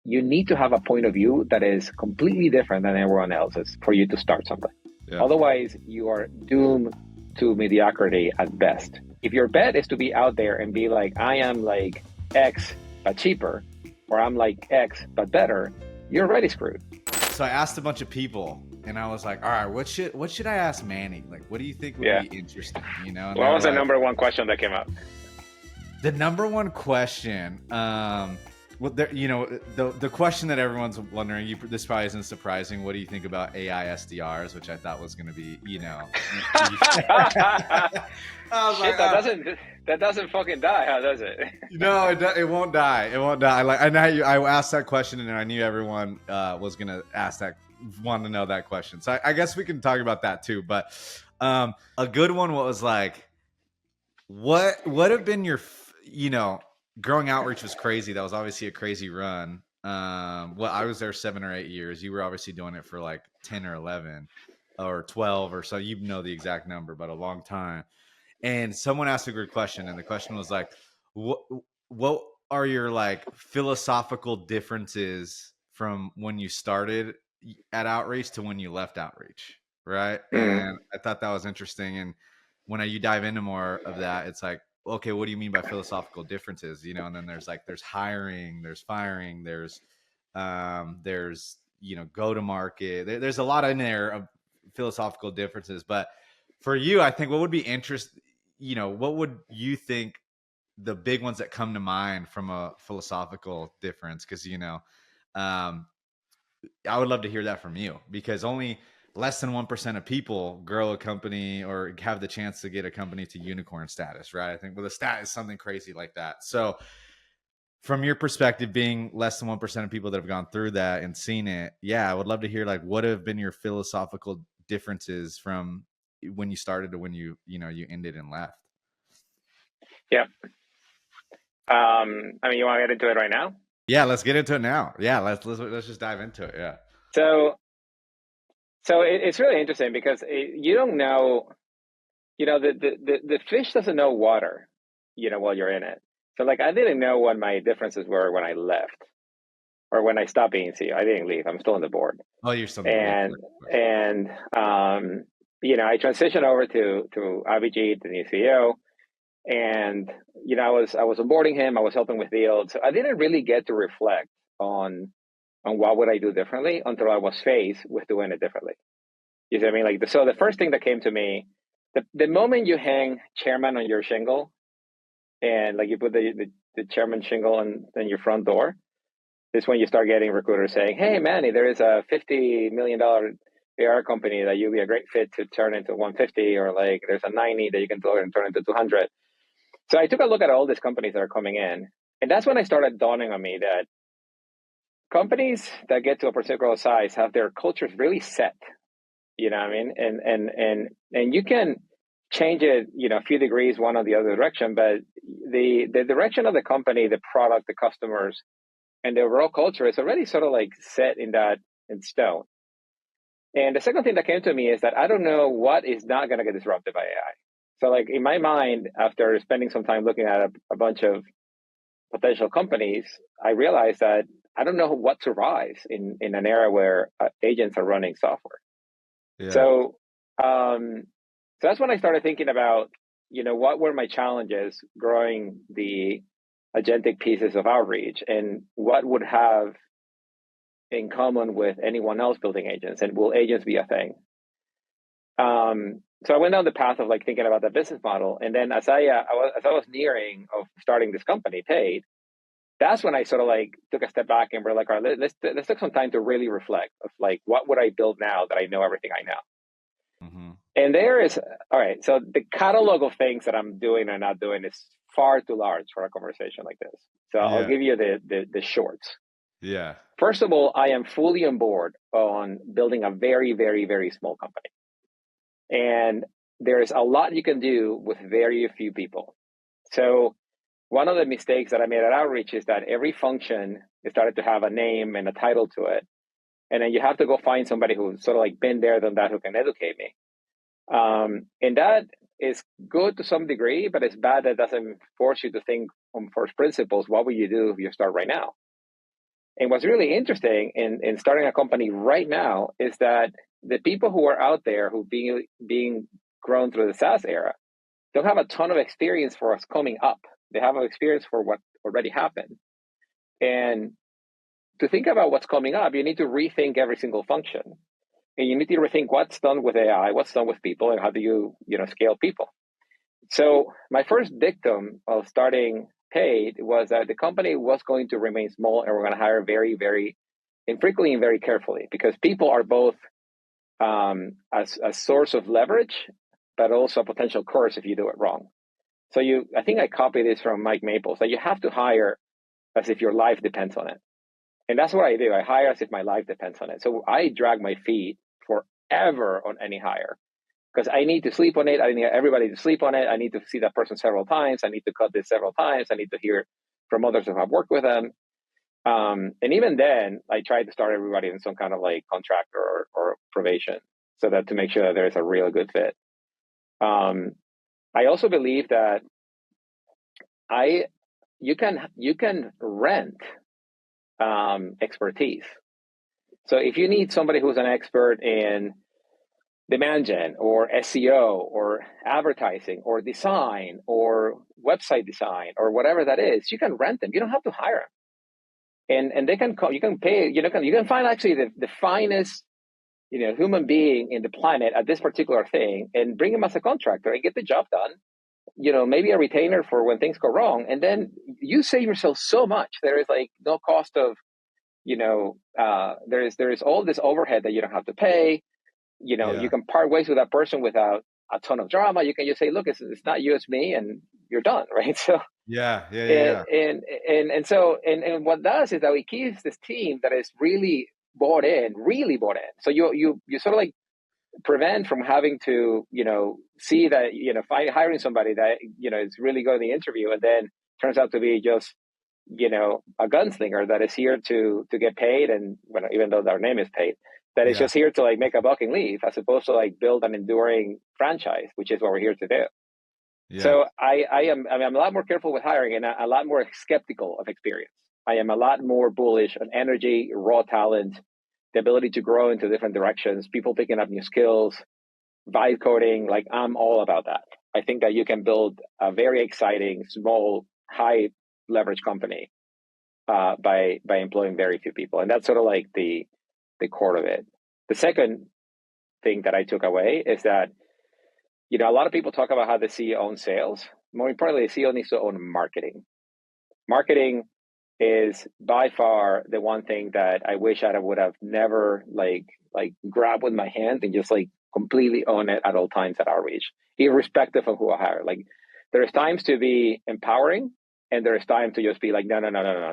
you need to have a point of view that is completely different than everyone else's for you to start something. Yeah. Otherwise, you are doomed to mediocrity at best. If your bet is to be out there and be like, I am like X but cheaper, or I'm like X but better, you're already screwed. So I asked a bunch of people, and I was like, all right, what should I ask Manny? Like, what do you think would be interesting? You know, and what was the like, number one question that came up? The number one question, well, you know, the question that everyone's wondering, this probably isn't surprising. What do you think about AI SDRs? Which I thought was going to be, you know. Shit, that doesn't fucking die, how does it? No, it won't die. It won't die. Like I asked that question, and I knew everyone was gonna ask that, want to know that question. So I guess we can talk about that too. But a good one was like, what have been your, you know, growing outreach was crazy. That was obviously a crazy run. Well, I was there 7 or 8 years. You were obviously doing it for like 10 or 11 or 12 or so. You know the exact number, but a long time. And someone asked a good question, and the question was like, what are your like philosophical differences from when you started at outreach to when you left outreach, right? And I thought that was interesting. And when you dive into more of that, it's like, okay, what do you mean by philosophical differences? You know, and then there's hiring, there's firing, there's you know, go to market. There's a lot in there of philosophical differences. But for you, I think what would be interesting, you know, what would you think the big ones that come to mind from a philosophical difference? Because, you know, I would love to hear that from you, because only less than 1% of people grow a company or have the chance to get a company to unicorn status, right? I think with a stat is something crazy like that. So from your perspective, being less than 1% of people that have gone through that and seen it, yeah, I would love to hear like what have been your philosophical differences from when you started to when you ended and left. Yeah. I mean, you want to get into it right now? Yeah, let's get into it now. Yeah, let's just dive into it. Yeah. So it's really interesting because you don't know, you know, the fish doesn't know water, you know, while you're in it. So like, I didn't know what my differences were when I left or when I stopped being CEO. I didn't leave. I'm still on the board. Oh, you're still and you know, I transitioned over to Abhijit, the new CEO, and you know, I was onboarding him. I was helping with deals. So I didn't really get to reflect on what would I do differently until I was faced with doing it differently. You see what I mean? Like, so the first thing that came to me, the moment you hang chairman on your shingle, and like you put the chairman shingle on your front door, is when you start getting recruiters saying, "Hey, Manny, there is a $50 million AR company that you'd be a great fit to turn into 150, or like there's a 90 that you can turn into 200." So I took a look at all these companies that are coming in, and that's when I started dawning on me that companies that get to a particular size have their cultures really set. You know what I mean? And you can change it, you know, a few degrees one or the other direction, but the direction of the company, the product, the customers, and the overall culture is already sort of like set in stone. And the second thing that came to me is that I don't know what is not going to get disrupted by AI. So like in my mind, after spending some time looking at a bunch of potential companies, I realized that I don't know what survives in an era where agents are running software. Yeah. So that's when I started thinking about, you know, what were my challenges growing the agentic pieces of outreach, and what would have in common with anyone else building agents, and will agents be a thing? So I went down the path of like thinking about the business model, and then as I was nearing of starting this company, Paid, that's when I sort of like took a step back and we're like, all right, let's take some time to really reflect of like, what would I build now that I know everything I know? Mm-hmm. And there is, all right, so the catalog of things that I'm doing or not doing is far too large for a conversation like this. So yeah. I'll give you the shorts. Yeah. First of all, I am fully on board on building a very, very, very small company. And there's a lot you can do with very few people. So one of the mistakes that I made at Outreach is that every function started to have a name and a title to it. And then you have to go find somebody who's sort of like been there, done that, who can educate me. And that is good to some degree, but it's bad that it doesn't force you to think on first principles. What would you do if you start right now? And what's really interesting in starting a company right now is that the people who are out there who being grown through the SaaS era don't have a ton of experience for what's coming up. They have an experience for what already happened. And to think about what's coming up, you need to rethink every single function. And you need to rethink what's done with AI, what's done with people, and how do you scale people. So my first dictum of starting Paid was that the company was going to remain small, and we're going to hire very, very infrequently and very carefully, because people are both as a source of leverage, but also a potential curse if you do it wrong. So I think I copied this from Mike Maples, that you have to hire as if your life depends on it. And that's what I do. I hire as if my life depends on it. So I drag my feet forever on any hire, because I need to sleep on it. I need everybody to sleep on it. I need to see that person several times. I need to cut this several times. I need to hear from others who have worked with them. And even then, I try to start everybody in some kind of like contract or probation, so that to make sure that there's a real good fit. I also believe that you can rent expertise. So if you need somebody who's an expert in demand gen or SEO or advertising or design or website design or whatever that is, you can rent them. You don't have to hire them, and they can you can pay. You can find actually the finest human being in the planet at this particular thing, and bring him as a contractor and get the job done. Maybe a retainer for when things go wrong, and then you save yourself so much. There is like no cost of there is all this overhead that you don't have to pay. You can part ways with that person without a ton of drama. You can just say, look, it's not you, it's me, and you're done, right? So and so what does is that it keeps this team that is really bought in. So you sort of like prevent from having to see that hiring somebody that is really good in the interview, and then turns out to be just a gunslinger that is here to get paid, and even though their name is Paid, that is just here to like make a buck and leave, as opposed to like build an enduring franchise, which is what we're here to do. So I'm a lot more careful with hiring, and a lot more skeptical of experience. I am a lot more bullish on energy, raw talent, the ability to grow into different directions, people picking up new skills, vibe coding. Like, I'm all about that. I think that you can build a very exciting, small, high leverage company by employing very few people. And that's sort of like the core of it. The second thing that I took away is that, a lot of people talk about how the CEO owns sales. More importantly, the CEO needs to own marketing. Marketing is by far the one thing that I wish I would have never like grabbed with my hand and just like completely own it at all times at Outreach, irrespective of who I hire. Like, there's times to be empowering, and there's time to just be like, no.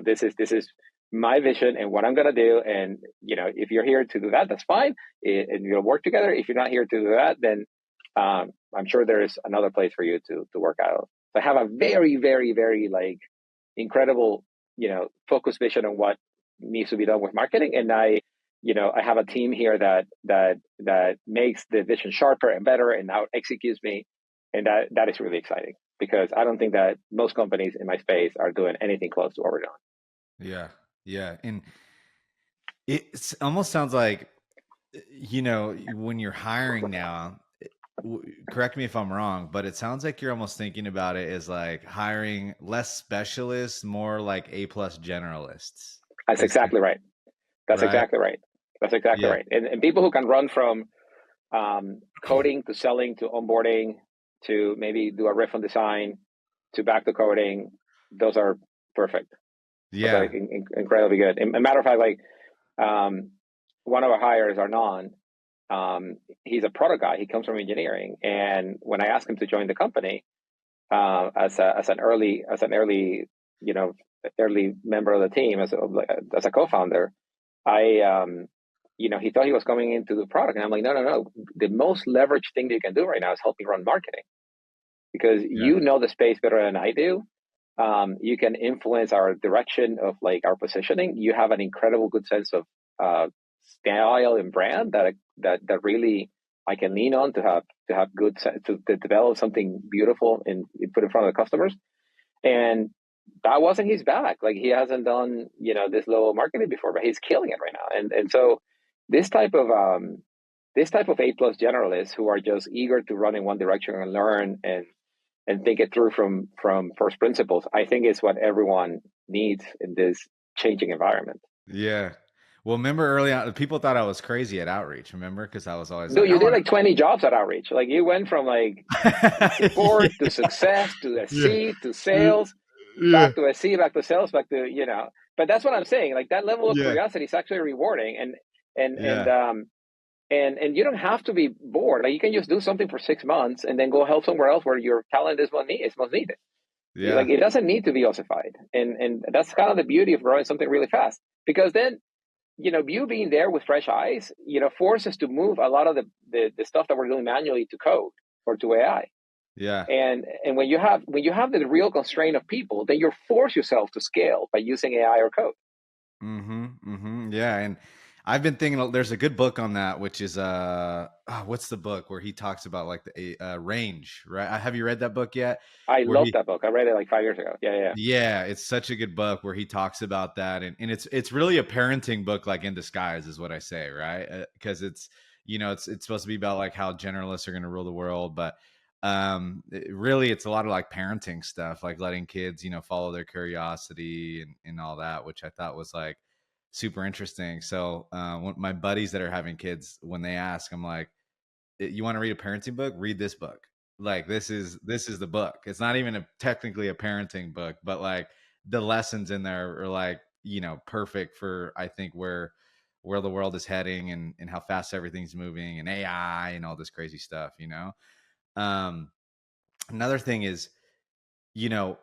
This is my vision and what I'm gonna do. And if you're here to do that, that's fine. And you'll work together. If you're not here to do that, then I'm sure there is another place for you to work out. So I have a very, very, very like incredible, focused vision on what needs to be done with marketing. And I have a team here that makes the vision sharper and better and now executes me. And that is really exciting, because I don't think that most companies in my space are doing anything close to what we're doing. Yeah. And it almost sounds like, when you're hiring now, correct me if I'm wrong, but it sounds like you're almost thinking about it as like hiring less specialists, more like A+ generalists. That's exactly right. That's exactly right. And people who can run from coding to selling to onboarding to maybe do a riff on design to back to coding, those are perfect. Those are incredibly good. And a matter of fact, like one of our hires, Arnon, he's a product guy. He comes from engineering, and when I asked him to join the company as an early member of the team, as a co-founder, he thought he was coming into the product, and I'm like, no. The most leveraged thing that you can do right now is help me run marketing, because you know the space better than I do. You can influence our direction of like our positioning. You have an incredible good sense of style and brand that really I can lean on to have good to develop something beautiful and put in front of the customers. And that wasn't his bag. Like he hasn't done, this level of marketing before, but he's killing it right now. And so this type of A plus generalists who are just eager to run in one direction and learn and think it through from first principles, I think is what everyone needs in this changing environment. Yeah. Well, remember early on, people thought I was crazy at outreach. Remember, because I was always Dude, like, I you did want like 20 jobs at outreach. Like you went from like support to to. success to a Yeah. C to Yeah. sales, Yeah. back to a C, back to sales, back to, but that's what I'm saying. Like that level of Yeah. curiosity is actually rewarding, and and Yeah. um and you don't have to be bored. Like you can just do something for 6 months and then go help somewhere else where your talent is most needed. Like Yeah. it doesn't need to be ossified, and that's kind of the beauty of growing something really fast. Because then, you being there with fresh eyes, forces to move a lot of the stuff that we're doing manually to code or to AI. Yeah. And when you have the real constraint of people, then you force yourself to scale by using AI or code. Mm-hmm. Mm-hmm. Yeah. And I've been thinking there's a good book on that, which is what's the book where he talks about like the range, right? Have you read that book yet? I Where love he that book. I read it like 5 years ago. Yeah, yeah. Yeah, it's such a good book where he talks about that, and it's really a parenting book, like in disguise, is what I say, right? Because it's it's supposed to be about like how generalists are going to rule the world, but really it's a lot of like parenting stuff, like letting kids follow their curiosity and all that, which I thought was like super interesting. So my buddies that are having kids, when they ask, I'm like, you want to read a parenting book, read this book. Like this is the book. It's not even technically a parenting book, but like the lessons in there are like perfect for, I think, where the world is heading, and how fast everything's moving, and AI and all this crazy stuff. um Another thing is, you know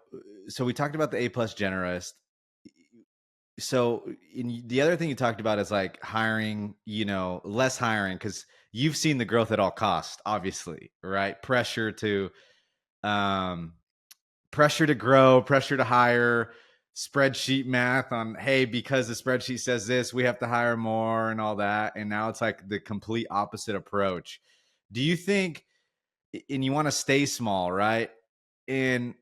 so we talked about the A plus generalist. So the other thing you talked about is like hiring, less hiring, because you've seen the growth at all costs, obviously, right? Um, Pressure to grow, pressure to hire, spreadsheet math on, hey, because the spreadsheet says this, we have to hire more and all that. And now it's like the complete opposite approach. Do you think, and you want to stay small, right? And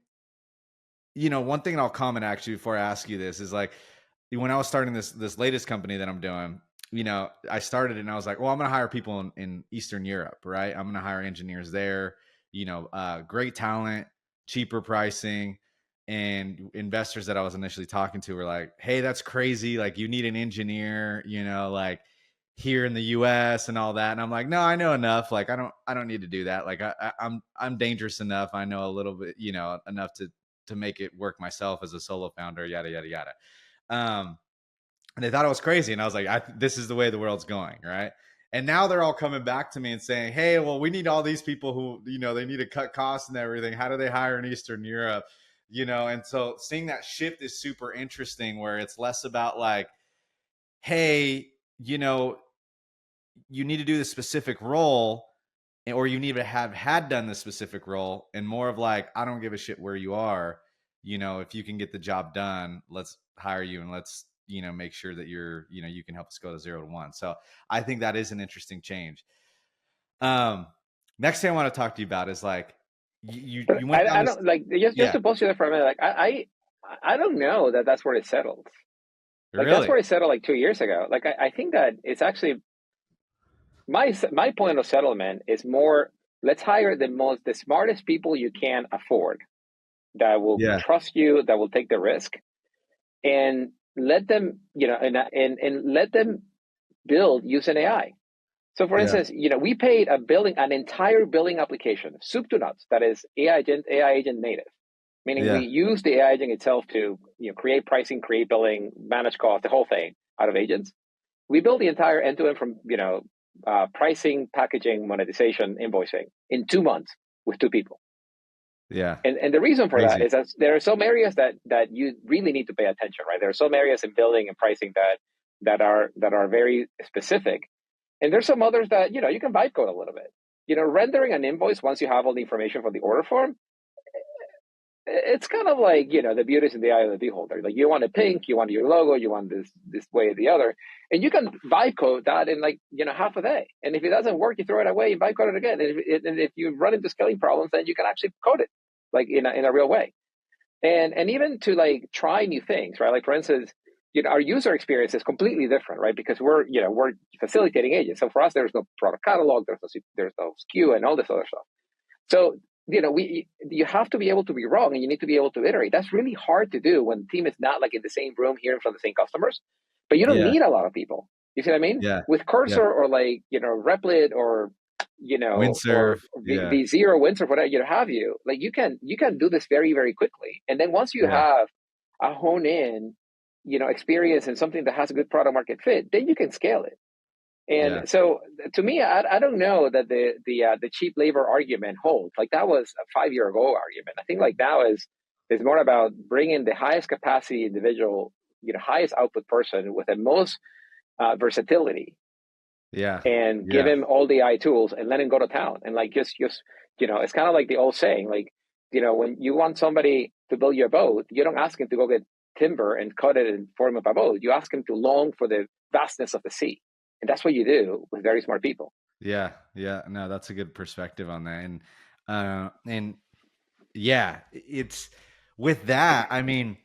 one thing I'll comment actually before I ask you this is like, when I was starting this latest company that I'm doing, I started it and I was like, well, I'm going to hire people in Eastern Europe, right? I'm going to hire engineers there, great talent, cheaper pricing. And investors that I was initially talking to were like, hey, that's crazy. Like you need an engineer, like here in the US and all that. And I'm like, no, I know enough. Like, I don't need to do that. Like I'm dangerous enough. I know a little bit, enough to make it work myself as a solo founder, yada, yada, yada. And they thought it was crazy. And I was like, this is the way the world's going. Right. And now they're all coming back to me and saying, hey, well, we need all these people who, they need to cut costs and everything. How do they hire in Eastern Europe? And so seeing that shift is super interesting, where it's less about like, hey, you need to do this specific role, or you need to have had done this specific role, and more of like, I don't give a shit where you are. If you can get the job done, let's hire you, and let's make sure that you can help us go to 0 to 1. So I think that is an interesting change. Next thing I want to talk to you about is like, But you went I, down I this. don't like just Yeah. to pause you there for a minute. Like I don't know that that's where it settled. Like that's Really? where it settled like 2 years ago. Like I think that it's actually my point of settlement is more, let's hire the smartest people you can afford, that will Yeah. trust you, that will take the risk, and let them, and let them build using AI. So for Yeah. instance, we paid an entire billing application, soup to nuts, that is AI agent native, meaning we Yeah. use the AI agent itself to create pricing, create billing, manage cost, the whole thing out of agents. We built the entire end to end from pricing, packaging, monetization, invoicing in 2 months with two people. Yeah. And the reason for that Crazy. is that there are some areas that you really need to pay attention, right? There are some areas in building and pricing that are very specific, and there's some others that you can vibe code a little bit. Rendering an invoice once you have all the information for the order form, it's kind of like the beauty is in the eye of the beholder. Like you want a pink, you want your logo, you want this way or the other, and you can vibe code that in like half a day. And if it doesn't work, you throw it away, you vibe code it again. And if you run into scaling problems, then you can actually code it like in a real way. and even to like try new things, right? Like for instance, our user experience is completely different, right? Because we're facilitating agents. So for us, there's no product catalog, there's no SKU and all this other stuff. So you have to be able to be wrong, and you need to be able to iterate. That's really hard to do when the team is not like in the same room hearing from the same customers. But you don't Yeah. need a lot of people. You see what I mean? Yeah. With Yeah. Cursor or like Replit or or Windsurf. Yeah. V0 or Windsor, whatever have you, like you can do this very, very quickly. And then once you Yeah. have a hone in, experience in something that has a good product market fit, then you can scale it. Yeah. And so to me, I don't know that the cheap labor argument holds. Like that was a 5 year ago argument. I think like now is more about bringing the highest capacity individual, highest output person with the most versatility, Yeah. and give Yeah. him all the AI tools and let him go to town. And like just it's kind of like the old saying, like when you want somebody to build you a boat, you don't ask him to go get timber and cut it and form up a boat. You ask him to long for the vastness of the sea, and that's what you do with very smart people. Yeah. Yeah. No, that's a good perspective on that. And yeah, it's with that. I mean,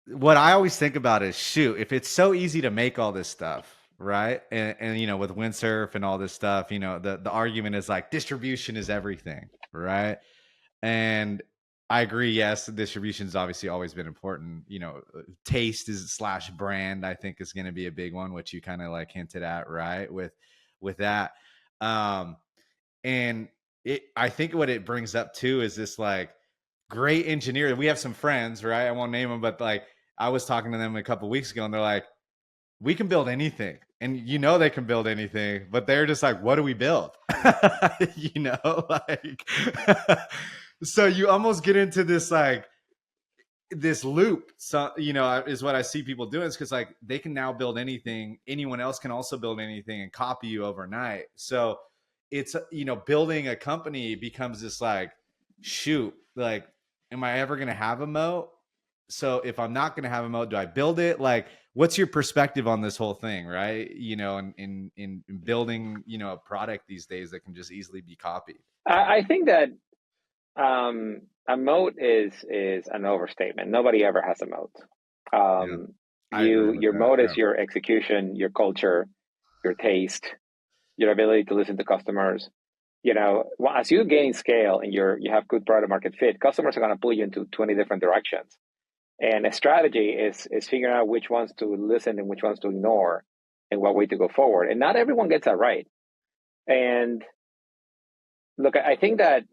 what I always think about is, shoot, if it's so easy to make all this stuff, right? And with windsurf and all this stuff, the argument is like distribution is everything, right? And I agree. Yes, distribution has obviously always been important. Taste is slash brand, I think, is going to be a big one, which you kind of like hinted at, right? With that, um, and I think what it brings up too is this like great engineer. We have some friends, right? I won't name them, but like I was talking to them a couple weeks ago, and they're like, "We can build anything," and they can build anything, but they're just like, "What do we build?" Like. So you almost get into this like this loop, so is what I see people doing, is because like they can now build anything, anyone else can also build anything and copy you overnight. So it's building a company becomes this like, shoot, like, am I ever going to have a moat? So if I'm not going to have a moat, do I build it? Like, what's your perspective on this whole thing, right? In building a product these days that can just easily be copied. I think that a moat is an overstatement. Nobody ever has a moat. Yeah, I agree with Your that. moat Yeah. is your execution, your culture, your taste, your ability to listen to customers. As you gain scale and you have good product market fit, customers are going to pull you into 20 different directions. And a strategy is figuring out which ones to listen and which ones to ignore and what way to go forward. And not everyone gets that right. And look, I think that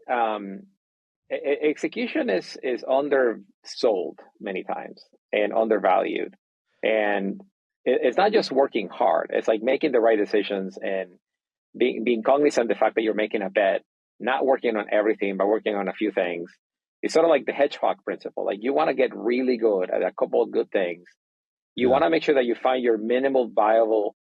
execution is undersold many times and undervalued. And it's not just working hard. It's like making the right decisions and being cognizant of the fact that you're making a bet, not working on everything, but working on a few things. It's sort of like the hedgehog principle. Like you want to get really good at a couple of good things. You Yeah. want to make sure that you find your minimal viable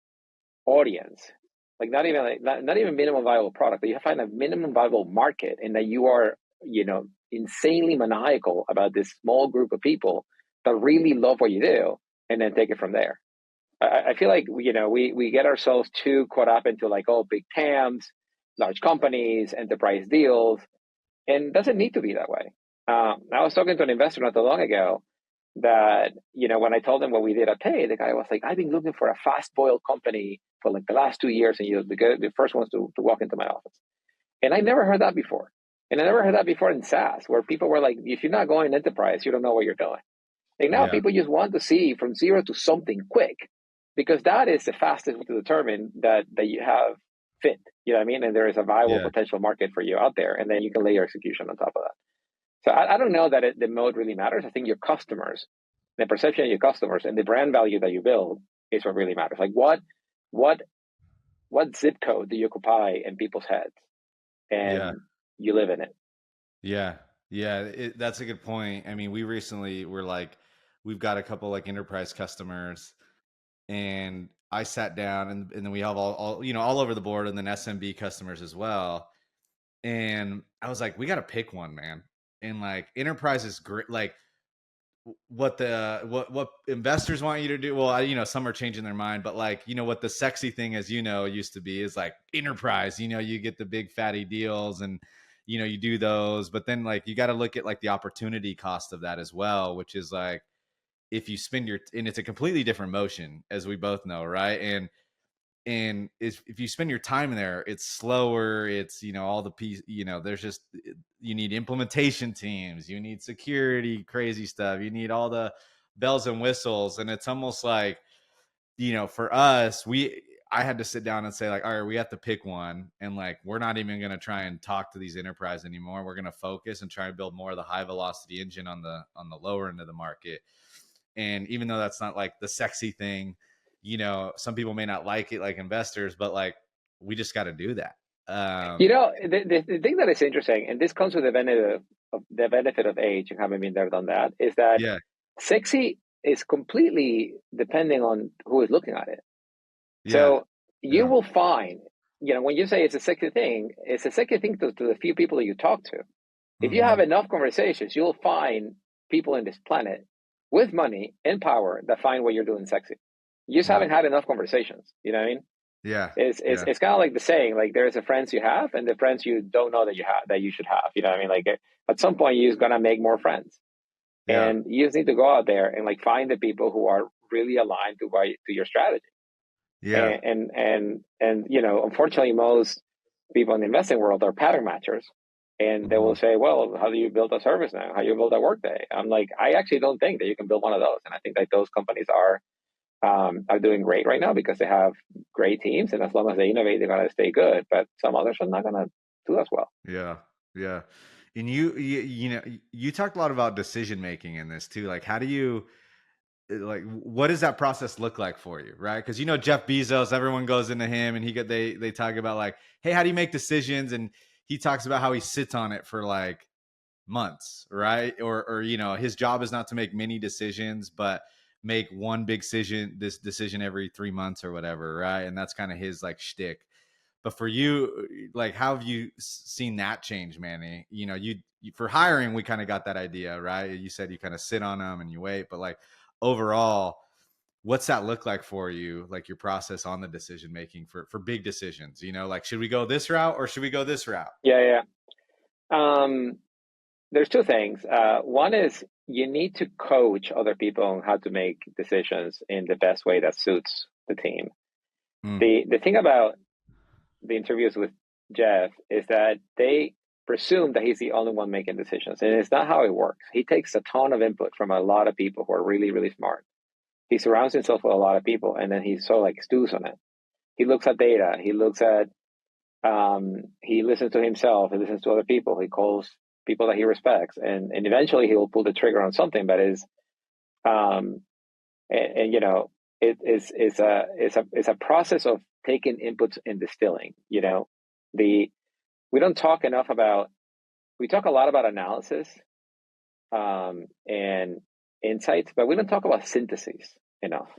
audience, like not even minimum viable product, but you find a minimum viable market, and that you are insanely maniacal about this small group of people that really love what you do, and then take it from there. I feel like we get ourselves too caught up into like, oh, big TAMs, large companies, enterprise deals, and it doesn't need to be that way. I was talking to an investor not too long ago that when I told him what we did at Pay, the guy was like, I've been looking for a fast boiled company for like the last 2 years, and you're the first ones to walk into my office. And I never heard that before. And I never heard that before in SaaS, where people were like, if you're not going enterprise, you don't know what you're doing. Like now Yeah. people just want to see from zero to something quick, because that is the fastest way to determine that you have fit. You know what I mean? And there is a viable Yeah. potential market for you out there. And then you can lay your execution on top of that. So I don't know that the mode really matters. I think your customers, the perception of your customers, and the brand value that you build is what really matters. Like what zip code do you occupy in people's heads, Yeah. and you live in it. Yeah, yeah, that's a good point. I mean, we recently were like, we've got a couple like enterprise customers, and I sat down, and then we have all all over the board, and then SMB customers as well. And I was like, we got to pick one, man. And like enterprise is great. Like what investors want you to do. Well, some are changing their mind, but like what the sexy thing, as used to be, is like enterprise. You get the big fatty deals, and you do those, but then like you got to look at like the opportunity cost of that as well, which is like if you spend and it's a completely different motion, as we both know, right? And if you spend your time there, it's slower. It's, all the piece, there's just, you need implementation teams, you need security, crazy stuff. You need all the bells and whistles. And it's almost like, for us, I had to sit down and say like, all right, we have to pick one. And like, we're not even going to try and talk to these enterprise anymore. We're going to focus and try and build more of the high velocity engine on the lower end of the market. And even though that's not like the sexy thing, some people may not like it, like investors, but like, we just got to do that. The thing that is interesting, and this comes with the benefit of age and having been there, done that, is that Yeah. sexy is completely depending on who is looking at it. Yeah. So you Yeah. will find, when you say it's a sexy thing to the few people that you talk to. If you have enough conversations, you'll find people in this planet with money and power that find what you're doing sexy. You just haven't had enough conversations. You know what I mean? Yeah. It's kind of like the saying, like there's the friends you have and the friends you don't know that you should have. You know what I mean? Like at some point you're just gonna make more friends. Yeah. And you just need to go out there and like find the people who are really aligned to your strategy. Yeah. And unfortunately, most people in the investing world are pattern matchers, and they will say, "Well, how do you build a service now? How do you build a workday?" I'm like, I actually don't think that you can build one of those, and I think that those companies are doing great right now because they have great teams, and as long as they innovate, they're gonna stay good. But some others are not gonna do as well. Yeah. Yeah. And you talked a lot about decision making in this too. Like, how do you, like, what does that process look like for you, right? Because Jeff Bezos, everyone goes into him, and they talk about like, hey, how do you make decisions? And he talks about how he sits on it for like months, right? Or his job is not to make many decisions, but make one big decision every 3 months or whatever, right? And that's kind of his like shtick. But for you, like, how have you seen that change, Manny? You for hiring, we kind of got that idea, right? You said you kind of sit on them and you wait, but like overall, what's that look like for you? Like your process on the decision making for big decisions, like, should we go this route or should we go this route? Yeah, yeah. There's two things. One is you need to coach other people on how to make decisions in the best way that suits the team. The thing about the interviews with Jeff is that they presume that he's the only one making decisions, and it's not how it works. He takes a ton of input from a lot of people who are really, really smart. He surrounds himself with a lot of people, and then he sort of like stews on it. He looks at data. He listens to himself. He listens to other people. He calls people that he respects, and eventually he will pull the trigger on something that is, um, and it's a process of taking inputs and distilling. We don't talk enough about. We talk a lot about analysis, and insights, but we don't talk about synthesis enough.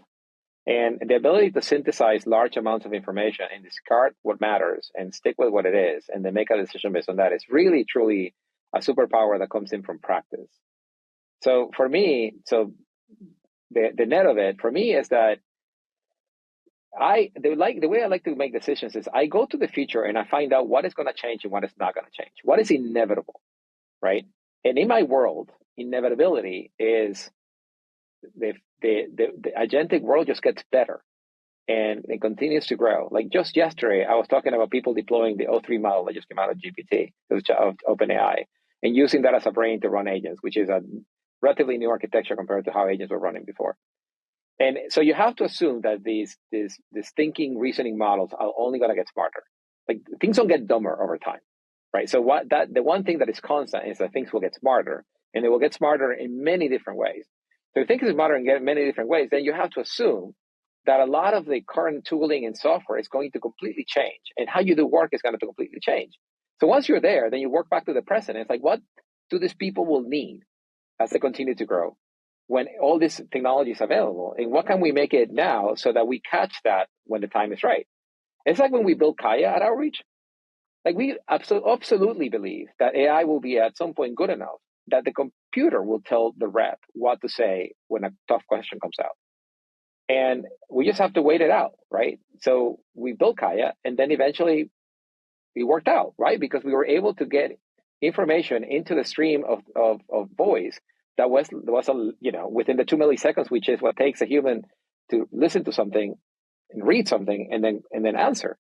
And the ability to synthesize large amounts of information and discard what matters and stick with what it is and then make a decision based on that is really, truly a superpower that comes in from practice. So for me, the net of it for me is that the way I like to make decisions is I go to the future and I find out what is going to change and what is not going to change. What is inevitable, right? And in my world, inevitability is the agentic world just gets better and it continues to grow. Like just yesterday, I was talking about people deploying the O3 model that just came out of GPT, of OpenAI, and using that as a brain to run agents, which is a relatively new architecture compared to how agents were running before. And so you have to assume that these thinking, reasoning models are only going to get smarter. Like things don't get dumber over time, right? So the one thing that is constant is that things will get smarter, and they will get smarter in many different ways. So if things is smarter in many different ways, then you have to assume that a lot of the current tooling and software is going to completely change, and how you do work is going to completely change. So once you're there, then you work back to the present. It's like, what do these people will need as they continue to grow when all this technology is available? And what can we make it now so that we catch that when the time is right? It's like when we built Kaya at Outreach. Like we absolutely believe that AI will be at some point good enough that the computer will tell the rep what to say when a tough question comes out. And we just have to wait it out, right? So we built Kaya, and then eventually it worked out, right? Because we were able to get information into the stream of voice that was within the 2 milliseconds, which is what takes a human to listen to something and read something and then answer.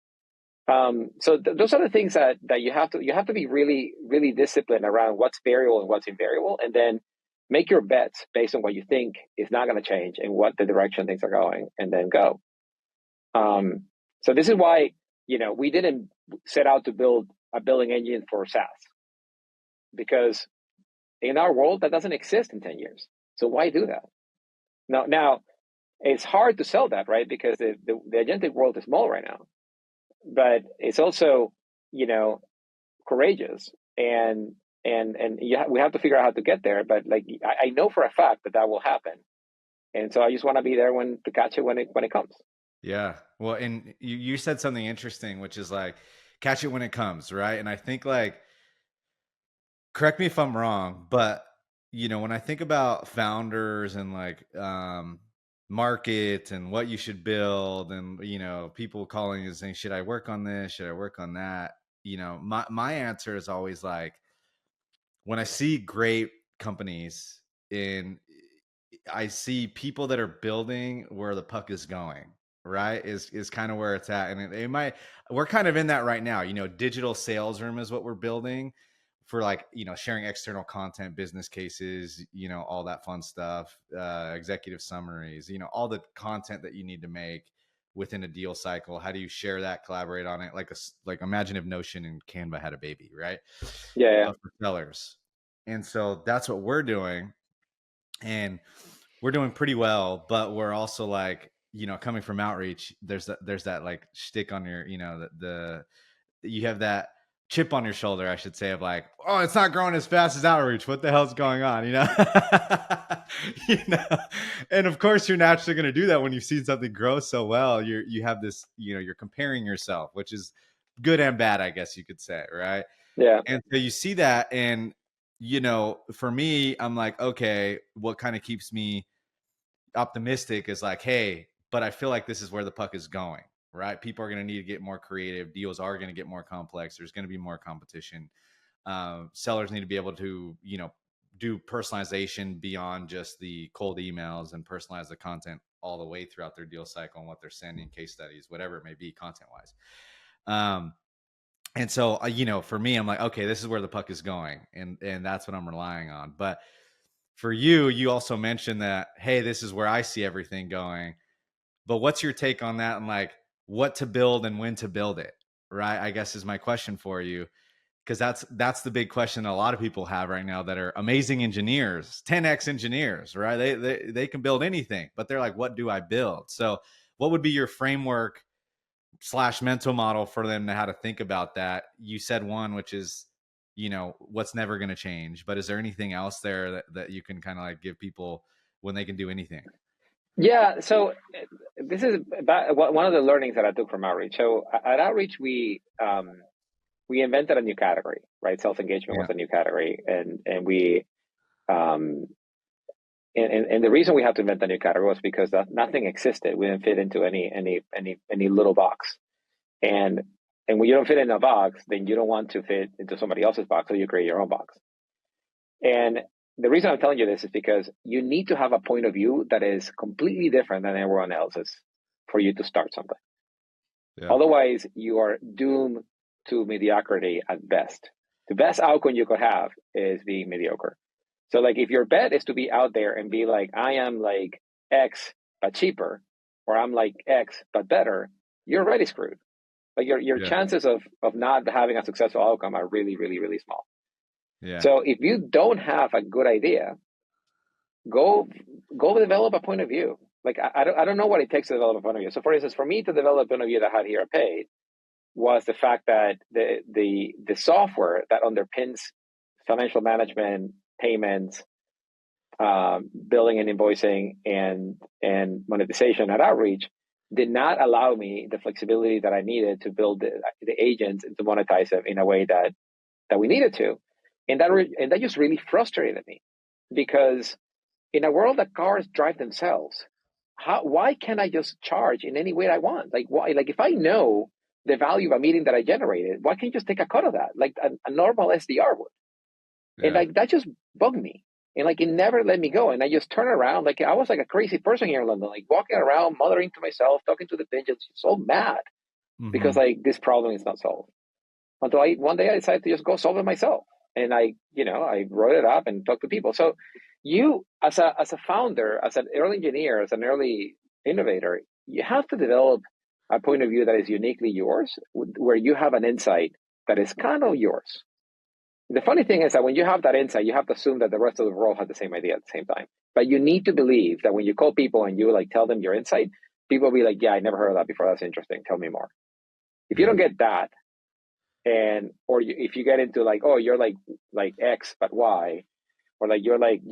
Those are the things that you have to be really, really disciplined around what's variable and what's invariable, and then make your bets based on what you think is not going to change and what the direction things are going, and then go. So this is why we didn't set out to build a billing engine for SaaS, because in our world that doesn't exist in 10 years. So why do that? Now it's hard to sell that, right? Because the agentic world is small right now, but it's also courageous, and we have to figure out how to get there. But like I know for a fact that will happen, and so I just want to be there to catch it when it comes. Yeah. Well, and you said something interesting, which is like catch it when it comes, right? And I think like, correct me if I'm wrong, but when I think about founders and like market and what you should build, and people calling and saying, should I work on this? Should I work on that? My answer is always like, when I see great companies I see people that are building where the puck is going, right? Is kind of where it's at. And we're kind of in that right now. Digital sales room is what we're building for, like, sharing external content, business cases, all that fun stuff, executive summaries, all the content that you need to make within a deal cycle. How do you share that, collaborate on it? Like imagine if Notion and Canva had a baby, right? Yeah. But for sellers. And so that's what we're doing. And we're doing pretty well, but we're also like, coming from outreach, there's that like shtick on your, you have that chip on your shoulder, I should say, of like, oh, it's not growing as fast as outreach. What the hell's going on? And of course you're naturally going to do that when you've seen something grow so well. You have this, you're comparing yourself, which is good and bad, I guess you could say. Right. Yeah. And so you see that. And, for me, I'm like, okay, what kind of keeps me optimistic is like, hey, but I feel like this is where the puck is going, right? People are going to need to get more creative. Deals are going to get more complex. There's going to be more competition. Sellers need to be able to, do personalization beyond just the cold emails, and personalize the content all the way throughout their deal cycle and what they're sending, case studies, whatever it may be, content wise. And so, for me, I'm like, okay, this is where the puck is going, and that's what I'm relying on. But for you also mentioned that, hey, this is where I see everything going. But what's your take on that, and like what to build and when to build it, right? I guess is my question for you, because that's the big question a lot of people have right now that are amazing engineers, 10x engineers, right? They can build anything, but they're like, what do I build? So what would be your framework / mental model for them to how to think about that? You said one, which is, what's never going to change, but is there anything else there that you can kind of like give people when they can do anything? Yeah. So this is one of the learnings that I took from outreach. So at outreach, we invented a new category, right? Self-engagement was a new category, and we and the reason we had to invent a new category was because nothing existed. We didn't fit into any little box, and when you don't fit in a box, then you don't want to fit into somebody else's box, so you create your own box. And the reason I'm telling you this is because you need to have a point of view that is completely different than everyone else's for you to start something. Yeah. Otherwise, you are doomed to mediocrity at best. The best outcome you could have is being mediocre. So like if your bet is to be out there and be like, I am like X but cheaper, or I'm like X but better, you're already screwed. Like your chances of not having a successful outcome are really, really, really small. Yeah. So if you don't have a good idea, go develop a point of view. Like I don't know what it takes to develop a point of view. So for instance, for me to develop a point of view that I had here paid was the fact that the software that underpins financial management, payments, billing and invoicing, and monetization at outreach did not allow me the flexibility that I needed to build the agents and to monetize them in a way that we needed to. And that just really frustrated me, because in a world that cars drive themselves, why can't I just charge in any way I want? Like why? Like if I know the value of a meeting that I generated, why can't you just take a cut of that, like a normal SDR would? And Yeah. like that just bugged me. And like it never let me go. And I just turned around. Like I was like a crazy person here in London, like walking around, muttering to myself, talking to the pigeons, so mad because Mm-hmm. like this problem is not solved. Until one day I decided to just go solve it myself. And I wrote it up and talked to people. So you as a founder, as an early engineer, as an early innovator, you have to develop a point of view that is uniquely yours, where you have an insight that is kind of yours. The funny thing is that when you have that insight, you have to assume that the rest of the world had the same idea at the same time. But you need to believe that when you call people and you like tell them your insight, people will be like, "Yeah, I never heard of that before. That's interesting. Tell me more." If you Yeah. don't get that, if you get into like, "Oh, you're like X but Y," or like you're like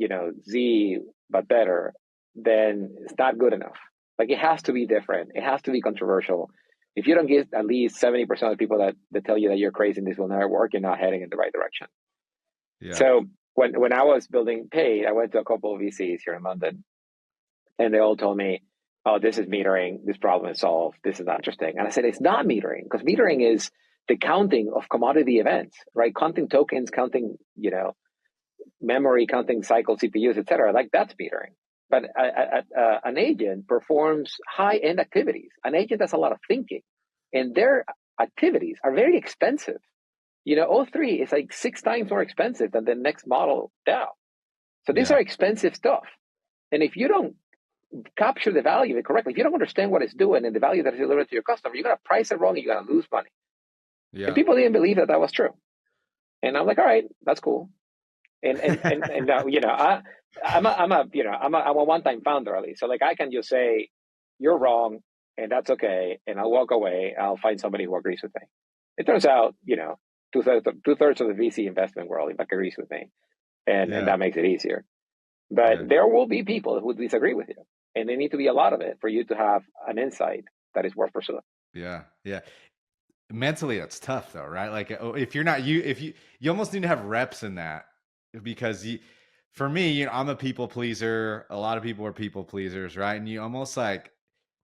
Z but better, then it's not good enough. Like it has to be different. It has to be controversial. If you don't get at least 70% of the people that tell you that you're crazy and this will never work, you're not heading in the right direction. Yeah. So when I was building Paid, I went to a couple of VCs here in London, and they all told me, "Oh, this is metering. This problem is solved. This is not interesting." And I said, "It's not metering, because metering is the counting of commodity events, right? Counting tokens, counting memory, counting cycle CPUs, etc. Like that's metering." But an agent performs high-end activities. An agent does a lot of thinking, and their activities are very expensive. O3 is like 6 times more expensive than the next model down. So these Yeah. are expensive stuff. And if you don't capture the value of it correctly, if you don't understand what it's doing and the value that it's delivering to your customer, you're going to price it wrong and you're going to lose money. And Yeah. people didn't believe that was true. And I'm like, all right, that's cool. And I'm a one-time founder, at least. So like I can just say, you're wrong, and that's okay. And I'll walk away. I'll find somebody who agrees with me. It turns out, two-thirds of the VC investment world agrees with me. And Yeah. that makes it easier. But Yeah. there will be people who disagree with you, and they need to be a lot of it for you to have an insight that is worth pursuing. Yeah. Yeah. Mentally, that's tough though, right? Like if you're not if you almost need to have reps in that because for me, I'm a people pleaser. A lot of people are people pleasers, right? And you almost like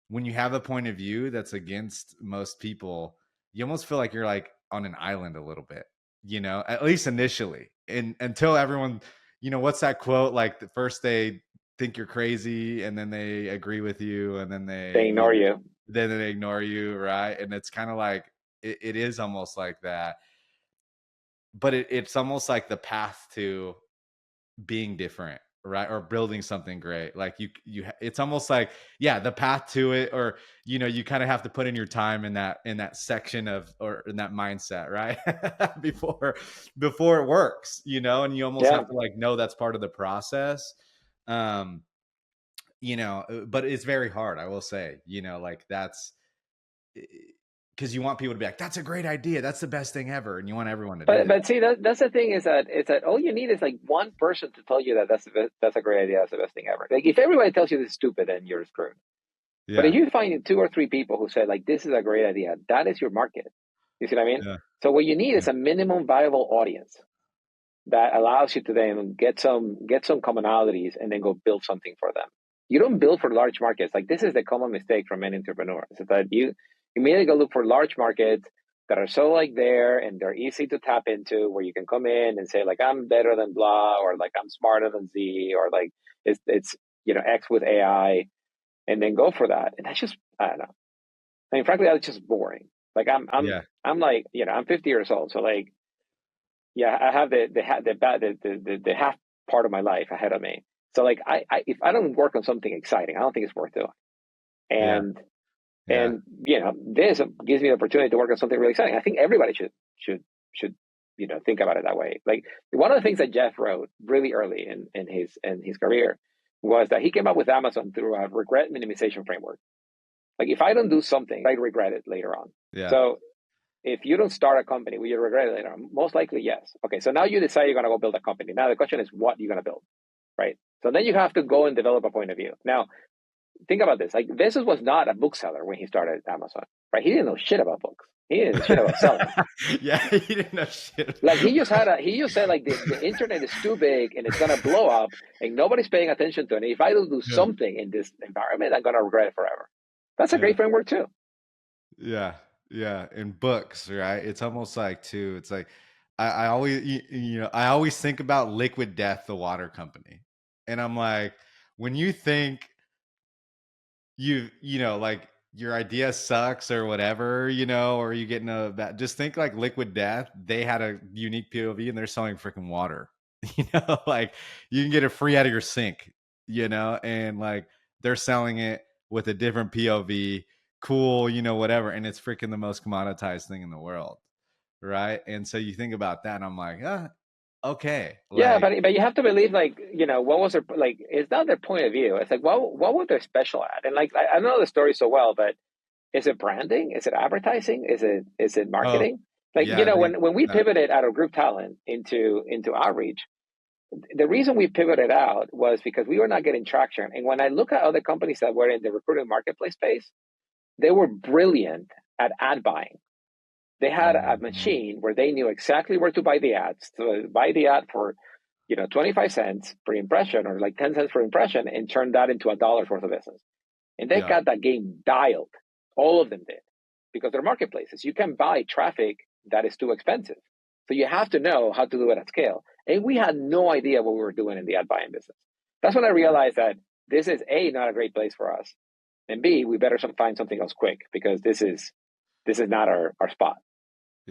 when you have a point of view that's against most people, you almost feel like you're like on an island a little bit, at least initially. And until everyone, what's that quote? Like the first they think you're crazy and then they agree with you and then They ignore you. then they ignore you, right? And it's kind of like it is almost like that. But it's almost like the path to being different, right? Or building something great. Like it's almost like, yeah, the path to it, or you kind of have to put in your time in that section of, or in that mindset, right? before it works, and you almost Yeah. have to like know that's part of the process. um but it's very hard, I will say, like that's because you want people to be like, that's a great idea, that's the best thing ever, and you want everyone to do But that. but see, that's the thing, is that all you need is like one person to tell you that that's a great idea, that's the best thing ever. Like if everybody tells you this is stupid, then you're screwed. But if Yeah. you find 2 or 3 people who say like this is a great idea, that is your market. You see what I mean? Yeah. So what you need Yeah. is a minimum viable audience that allows you to then get some commonalities and then go build something for them. You don't build for large markets. Like this is the common mistake from many entrepreneurs, is that you immediately go look for large markets that are so like there and they're easy to tap into, where you can come in and say like I'm better than blah, or like I'm smarter than Z, or like it's X with AI, and then go for that. And that's just, I don't know. I mean, frankly, that's just boring. Like Yeah. I'm like, I'm 50 years old, so like, yeah, I have the half part of my life ahead of me. So like, if I don't work on something exciting, I don't think it's worth doing. Yeah. And Yeah. this gives me the opportunity to work on something really exciting. I think everybody should think about it that way. Like one of the things that Jeff wrote really early in his career was that he came up with Amazon through a regret minimization framework. Like if I don't do something, I regret it later on. Yeah. So if you don't start a company, will you regret it later on? Most likely, yes. Okay, so now you decide you're going to go build a company. Now the question is, what you're going to build, right? So then you have to go and develop a point of view. Now, think about this. Like, this was not a bookseller when he started Amazon, right? He didn't know shit about books. He didn't know shit about selling. Yeah, he didn't know shit. Like, he just said, like, the internet is too big and it's going to blow up and nobody's paying attention to it. And if I don't do Yeah. something in this environment, I'm going to regret it forever. That's a Yeah. great framework, too. Yeah. Yeah. In books, right? It's almost like too, it's like I always, I always think about Liquid Death, the water company, and I'm like, when you think like your idea sucks or whatever, or you get in a bad, just think like Liquid Death. They had a unique POV and they're selling freaking water. Like you can get it free out of your sink, and like they're selling it with a different POV, cool, whatever, and it's freaking the most commoditized thing in the world, right? And so you think about that, and I'm like, okay, Yeah, like, but you have to believe, like, what was their, like, it's not their point of view. It's like, what were they special at? And like, I don't know the story so well, but is it branding? Is it advertising? Is it oh marketing? Like, yeah, they, when we pivoted out of group talent into outreach, the reason we pivoted out was because we were not getting traction. And when I look at other companies that were in the recruiting marketplace space, they were brilliant at ad buying. They had a mhm, machine where they knew exactly where to buy the ads, to buy the ad for 25 cents per impression or like 10 cents per impression and turn that into $1 worth of business. And they yeah, got that game dialed. All of them did because they're marketplaces. You can buy traffic that is too expensive. So you have to know how to do it at scale. And we had no idea what we were doing in the ad buying business. That's when I yeah, realized that this is A, not a great place for us. And B, we better find something else quick because this is not our spot.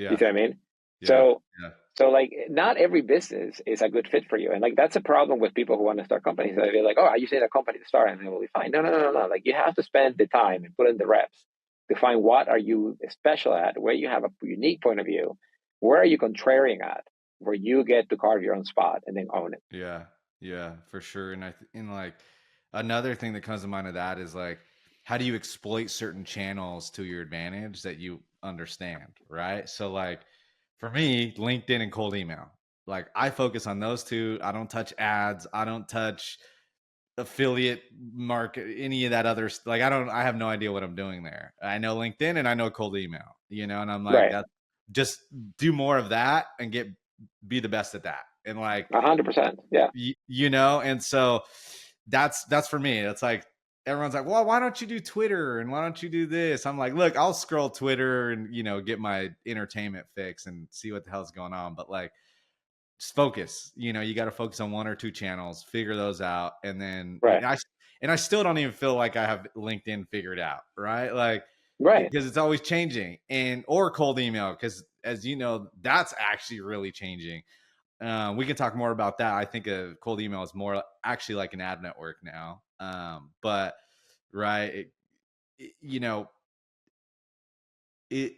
You yeah, see what I mean? yeah, So yeah, so like not every business is a good fit for you. And like that's a problem with people who want to start companies. They're like, oh, I just need a company to start and it will be fine. No, no, no, no, no. Like you have to spend the time and put in the reps to find what are you special at, where you have a unique point of view, where are you contrarian at, where you get to carve your own spot and then own it. yeah, yeah, for sure. And and like another thing that comes to mind of that is like, how do you exploit certain channels to your advantage that you understand, right? So like for me, LinkedIn and cold email, like I focus on those two. I don't touch ads. I don't touch affiliate market, any of that other like I have no idea what I'm doing there. I know LinkedIn and I know cold email, and I'm like, Right. that, just do more of that and be the best at that. And like 100%. Yeah. and so that's for me. It's like everyone's like, well, why don't you do Twitter and why don't you do this? I'm like, look, I'll scroll Twitter and get my entertainment fix and see what the hell's going on, but like, just focus. You got to focus on one or two channels, figure those out, and then Right. I still don't even feel like I have LinkedIn figured out, right? Like, Right. because it's always changing, and or cold email, because as you know, that's actually really changing. We can talk more about that. I think a cold email is more actually like an ad network now. But right, it, you know, it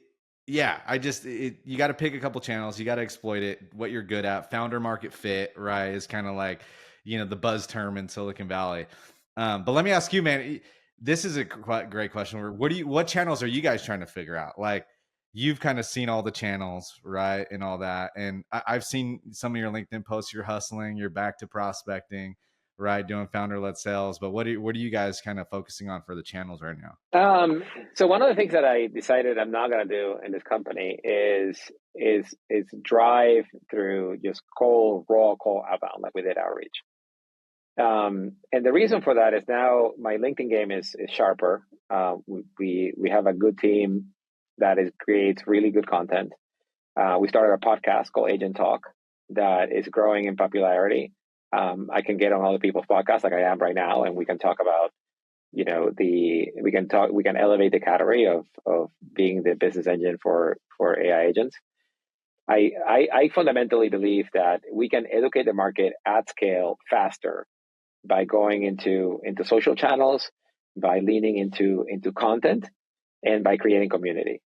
yeah, you got to pick a couple channels, you got to exploit it, what you're good at. Founder market fit, right, is kind of like the buzz term in Silicon Valley. But let me ask you, man, this is a great question. What channels are you guys trying to figure out? Like, you've kind of seen all the channels, right, and all that, and I've seen some of your LinkedIn posts. You're hustling, you're back to prospecting, right, doing founder led sales. But what are you guys kind of focusing on for the channels right now? Um, so one of the things that I decided I'm not going to do in this company is drive through just cold, raw, cold outbound like we did outreach. And the reason for that is now my LinkedIn game is sharper. We have a good team that creates really good content. We started a podcast called Agent Talk that is growing in popularity. I can get on other people's podcasts like I am right now, and we can talk about we can elevate the category of being the business engine for AI agents. I fundamentally believe that we can educate the market at scale faster by going into social channels, by leaning into content, and by creating community.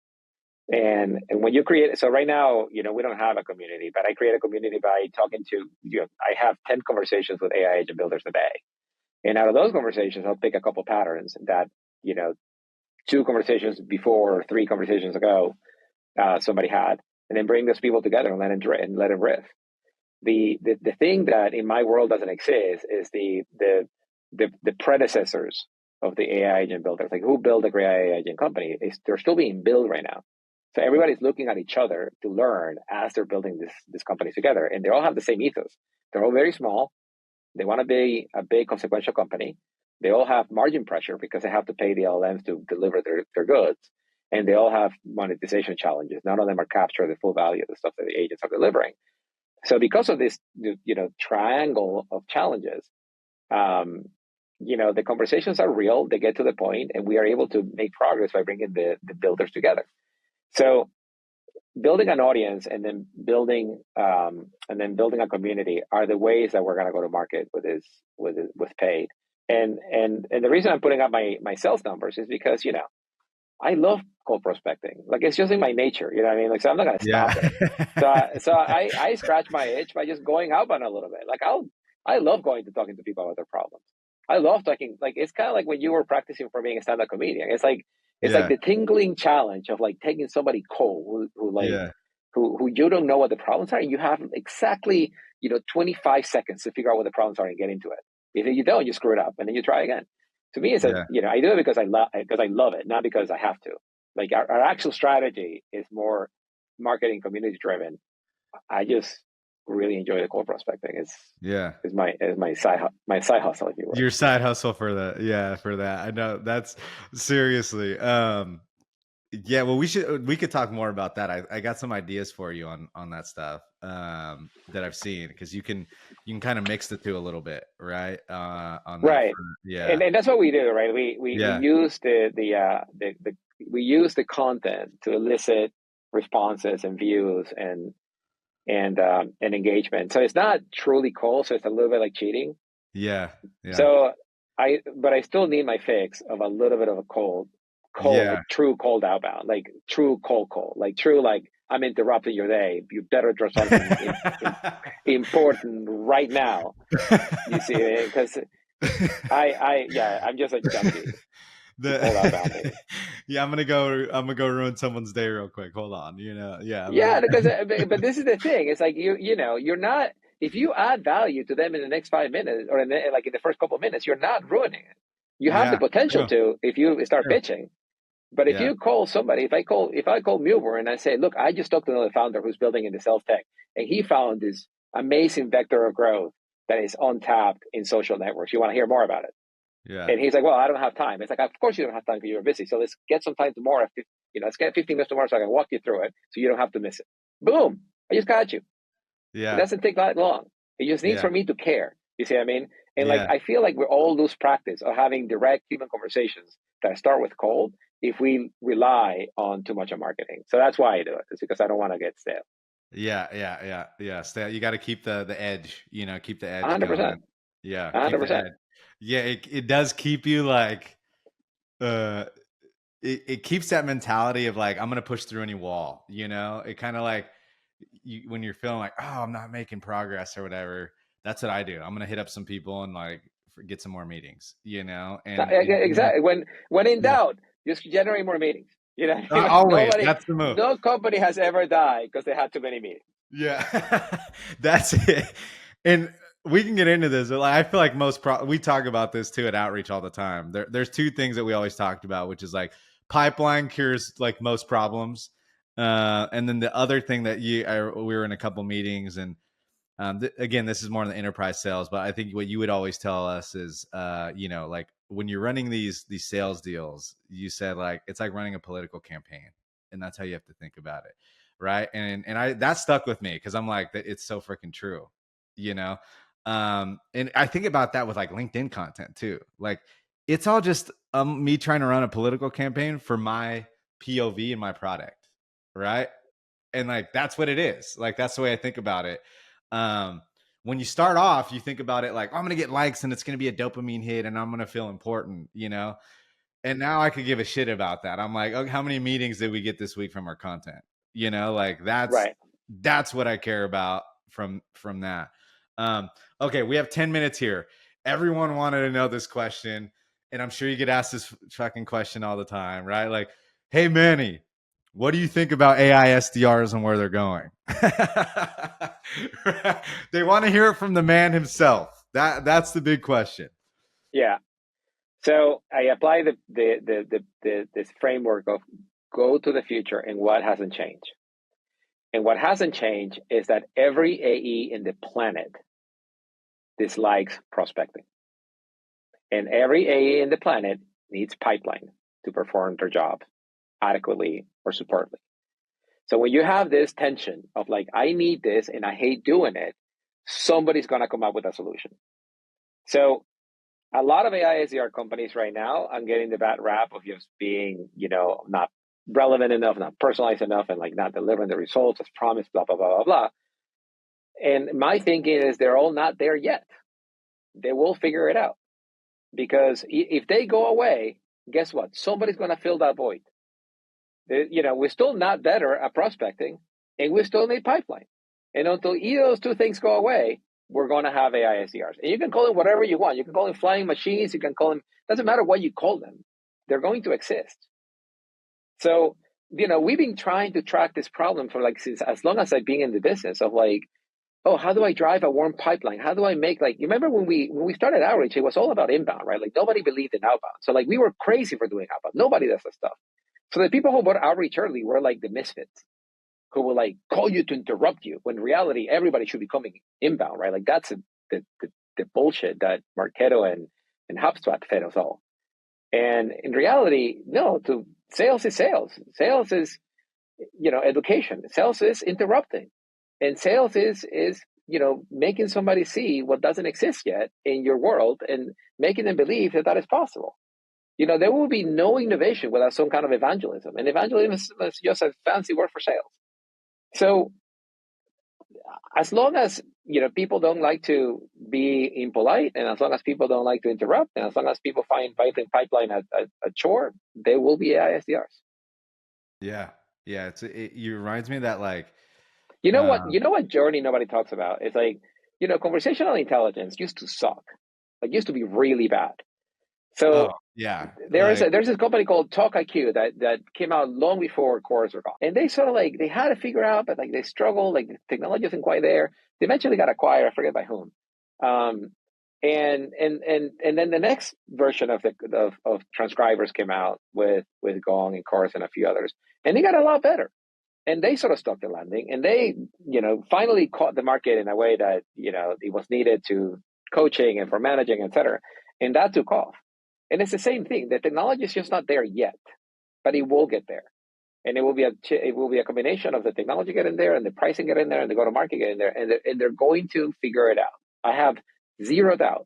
And when you create, so right now, we don't have a community, but I create a community by talking to I have 10 conversations with AI agent builders a day. And out of those conversations, I'll pick a couple patterns that, you know, two conversations before or three conversations ago, somebody had, and then bring those people together and let them riff. The thing that in my world doesn't exist is the predecessors of the AI agent builders, like who built a great AI agent company. They're still being built right now. So everybody's looking at each other to learn as they're building this company together, and they all have the same ethos. They're all very small. They want to be a big consequential company. They all have margin pressure because they have to pay the LLMs to deliver their goods. and they all have monetization challenges. None of them are capturing the full value of the stuff that the agents are delivering. So because of this, triangle of challenges, the conversations are real. They get to the point, and we are able to make progress by bringing the builders together. So building an audience and then building a community are the ways that we're going to go to market with paid. And the reason I'm putting up my sales numbers is because I love cold prospecting. Like, it's just in my nature, you know what I mean? Like, so I'm not going to stop it. So I scratch my itch by just going out on a little bit. Like, I love going to talking to people about their problems. I love talking. Like, it's kind of like when you were practicing for being a stand-up comedian. It's like the tingling challenge of like taking somebody cold who you don't know what the problems are. And you have exactly 25 seconds to figure out what the problems are and get into it. If you don't, you screw it up and then you try again. To me, it's I do it because I love it, not because I have to. Like, our actual strategy is more marketing community driven. I just really enjoy the cold prospecting. It's my side hustle, if you will. Your side hustle for that. For that. I know, that's seriously. Yeah, well, we could talk more about that. I got some ideas for you on that stuff that I've seen, because you can kind of mix the two a little bit, right? On that, right. And that's what we do, right? We use we use the content to elicit responses and views and engagement. So it's not truly cold, so it's a little bit like cheating. Yeah. So I still need my fix of a little bit of a cold, like true cold outbound, like true cold, like true, like, I'm interrupting your day. You better do something important right now. You see, because I'm just a junkie. I'm gonna go ruin someone's day real quick. Hold on, because but this is the thing. It's like you're not. If you add value to them in the next 5 minutes, or in the first couple of minutes, you're not ruining it. You have the potential to, if you start pitching. But if you call somebody, if I call Muber and I say, look, I just talked to another founder who's building into sales tech, and he found this amazing vector of growth that is untapped in social networks. You want to hear more about it? Yeah. And he's like, well, I don't have time. It's like, of course you don't have time because you're busy. So let's get some time tomorrow. Let's get 15 minutes tomorrow so I can walk you through it so you don't have to miss it. Boom. I just got you. Yeah. It doesn't take that long. It just needs for me to care. You see what I mean? And I feel like we all lose practice of having direct human conversations that start with cold if we rely on too much on marketing. So that's why I do it. It's because I don't want to get stale. Yeah. Stay. You got to keep the edge. Keep the edge 100%. going. Yeah. 100%. Yeah. It does keep you like. It keeps that mentality of like, I'm gonna push through any wall. It kind of like when you're feeling like, oh, I'm not making progress or whatever. That's what I do. I'm gonna hit up some people and like get some more meetings. And exactly. When in doubt, just generate more meetings. Always. That's the move. No company has ever died because they had too many meetings. Yeah, that's it. And we can get into this. I feel like we talk about this too at Outreach all the time. There's two things that we always talked about, which is like pipeline cures like most problems. And then the other thing that we were in a couple meetings, and again, this is more in the enterprise sales, but I think what you would always tell us is, like when you're running these sales deals, you said like, it's like running a political campaign, and that's how you have to think about it. Right. And that stuck with me because I'm like, it's so freaking true, and I think about that with like LinkedIn content too. Like, it's all just me trying to run a political campaign for my POV and my product. Right. And like, that's what it is. Like, that's the way I think about it. When you start off, you think about it like, oh, I'm going to get likes and it's going to be a dopamine hit and I'm going to feel important, and now I could give a shit about that. I'm like, okay, how many meetings did we get this week from our content? Like that's what I care about from that. Okay. We have 10 minutes here. Everyone wanted to know this question, and I'm sure you get asked this fucking question all the time, right? Like, hey, Manny, what do you think about AI SDRs and where they're going? They want to hear it from the man himself. That's the big question. Yeah. So I apply this framework of go to the future and what hasn't changed. And what hasn't changed is that every AE in the planet dislikes prospecting. And every AE in the planet needs pipeline to perform their job. adequately or superbly. So when you have this tension of like, I need this and I hate doing it, somebody's going to come up with a solution. So a lot of AI SDR companies right now are getting the bad rap of just being, not relevant enough, not personalized enough, and like not delivering the results as promised, blah, blah, blah, blah, blah. And my thinking is they're all not there yet. They will figure it out, because if they go away, guess what? Somebody's going to fill that void. We're still not better at prospecting, and we still need pipeline. And until either of those two things go away, we're going to have AI SDRs. And you can call them whatever you want. You can call them flying machines. You can call them, doesn't matter what you call them. They're going to exist. So, we've been trying to track this problem for like since as long as I've been in the business of like, oh, how do I drive a warm pipeline? How do I make like, you remember when we started outreach, it was all about inbound, right? Like nobody believed in outbound. So like we were crazy for doing outbound. Nobody does that stuff. So the people who bought outreach early were like the misfits who will like call you to interrupt you, when in reality, everybody should be coming inbound, right? Like that's the bullshit that Marketo and HubSpot fed us all. And in reality, no, sales is sales. Sales is, education. Sales is interrupting. And sales is, making somebody see what doesn't exist yet in your world and making them believe that that is possible. There will be no innovation without some kind of evangelism. And evangelism is just a fancy word for sales. So as long as, people don't like to be impolite, and as long as people don't like to interrupt, and as long as people find pipeline a chore, there will be AI SDRs. Yeah. Yeah. It reminds me of that, like, You know what journey nobody talks about? It's like, conversational intelligence used to suck. Like used to be really bad. oh So yeah, there's like, this company called Talk IQ that came out long before cores were gone, and they sort of like they had to figure out, but like they struggled. Like the technology isn't quite there. They eventually got acquired. I forget by whom. Um, and then the next version of transcribers came out with Gong and Chorus and a few others, and they got a lot better. And they sort of stuck the landing, and they finally caught the market in a way that it was needed to coaching and for managing, etc. And that took off. And it's the same thing. The technology is just not there yet, but it will get there. And it will be a combination of the technology getting there and the pricing getting there and the go-to-market getting there, and they're going to figure it out. I have zero doubt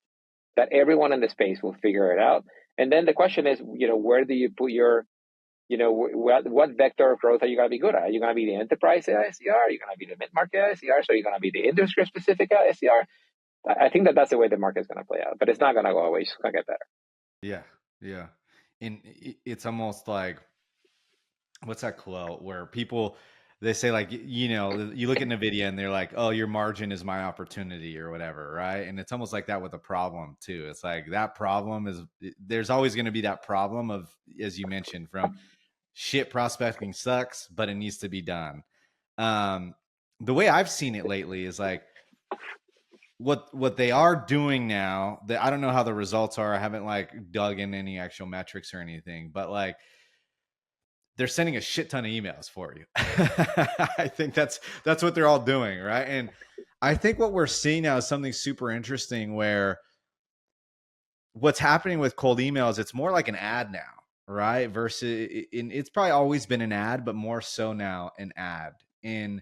that everyone in the space will figure it out. And then the question is, where do you put your, what vector of growth are you going to be good at? Are you going to be the enterprise SDR? Are you going to be the mid-market SDR? So are you going to be the industry-specific SDR? I think that's the way the market is going to play out, but it's not going to go away. It's going to get better. yeah, yeah. And it's almost like, what's that quote where people, they say like, you look at Nvidia and they're like, oh, your margin is my opportunity or whatever, right? And it's almost like that with a problem too. It's like that problem is, there's always going to be that problem of, as you mentioned, from shit, prospecting sucks, but it needs to be done. um the way I've seen it lately is like, what they are doing now, that I don't know how the results are, I haven't like dug in any actual metrics or anything, but like, they're sending a shit ton of emails for you. I think that's what they're all doing, right? And I think what we're seeing now is something super interesting, where what's happening with cold emails, it's more like an ad now, right? Versus, it's probably always been an ad, but more so now an ad. And